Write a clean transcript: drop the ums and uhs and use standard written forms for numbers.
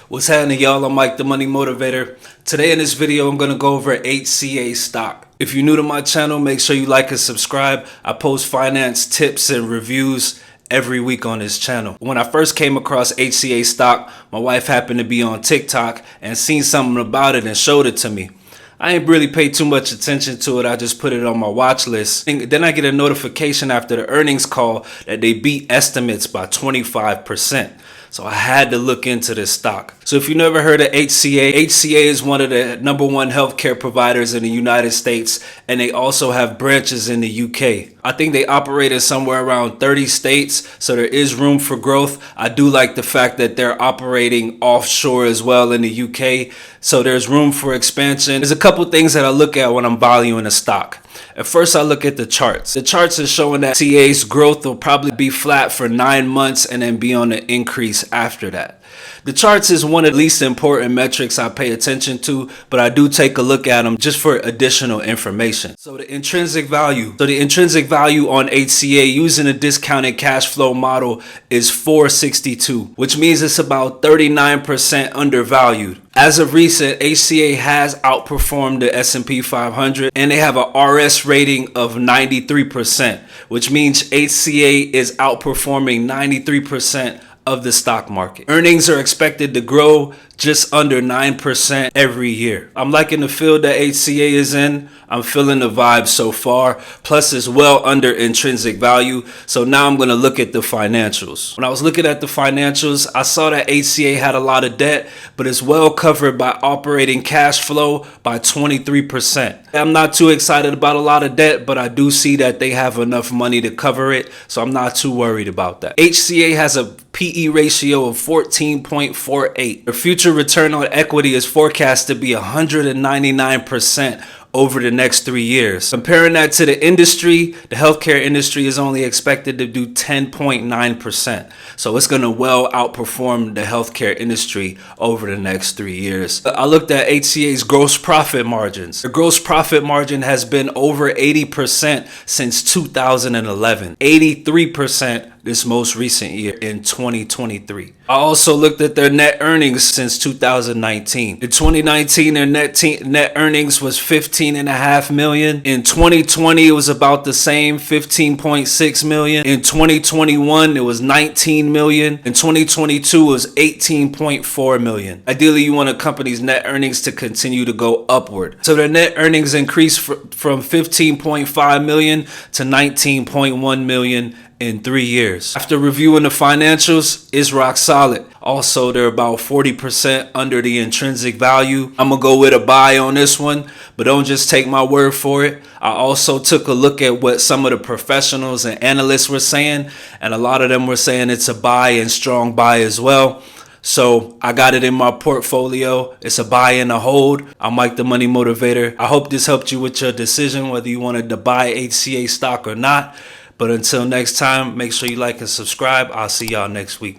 What's happening, y'all? I'm Mike, the Money Motivator. Today in this video, I'm going to go over HCA stock. If you're new to my channel, make sure you like and subscribe. I post finance tips and reviews every week on this channel. When I first came across HCA stock, my wife happened to be on TikTok and seen something about it and showed it to me. I ain't really paid too much attention to it. I just put it on my watch list. And then I get a notification after the earnings call that they beat estimates by 25%. So I had to look into this stock. So if you never heard of HCA, HCA is one of the #1 healthcare providers in the United States, and they also have branches in the UK. I think they operate in somewhere around 30 states, so there is room for growth. I do like the fact that they're operating offshore as well in the UK, so there's room for expansion. There's a couple things that I look at when I'm valuing a stock. At first, I look at the charts. The charts are showing that HCA's growth will probably be flat for 9 months and then be on the increase after that. The charts is one of the least important metrics I pay attention to, but I do take a look at them just for additional information. So the intrinsic value. On HCA using a discounted cash flow model is 462, which means it's about 39% undervalued. As of recent, HCA has outperformed the S&P 500 and they have a RS rating of 93%, which means HCA is outperforming 93% of the stock market. Earnings are expected to grow just under 9% every year. I'm liking the field that HCA is in. I'm feeling the vibe so far. Plus, it's well under intrinsic value. So now I'm going to look at the financials. When I was looking at the financials, I saw that HCA had a lot of debt, but it's well covered by operating cash flow by 23%. I'm not too excited about a lot of debt, but I do see that they have enough money to cover it. So I'm not too worried about that. HCA has a PE ratio of 14.48. Their future return on equity is forecast to be 199% over the next 3 years. Comparing that to the industry, the healthcare industry is only expected to do 10.9%. So it's going to well outperform the healthcare industry over the next 3 years. I looked at HCA's gross profit margins. The gross profit margin has been over 80% since 2011. 83% this most recent year in 2023. I also looked at their net earnings since 2019. In 2019, their net earnings was $15.5 million. In 2020, it was about the same, $15.6 million. In 2021, it was $19 million. In 2022, it was $18.4 million. Ideally, you want a company's net earnings to continue to go upward. So their net earnings increased from $15.5 million to $19.1 million in 3 years. After reviewing the financials, it's rock solid. Also, they're about 40% under the intrinsic value. I'm gonna go with a buy on this one, but don't just take my word for it. I also took a look at what some of the professionals and analysts were saying, and a lot of them were saying it's a buy and strong buy as well. So I got it in my portfolio. It's a buy and a hold. I'm Mike, the Money Motivator. I hope this helped you with your decision, whether you wanted to buy HCA stock or not. But until next time, make sure you like and subscribe. I'll see y'all next week.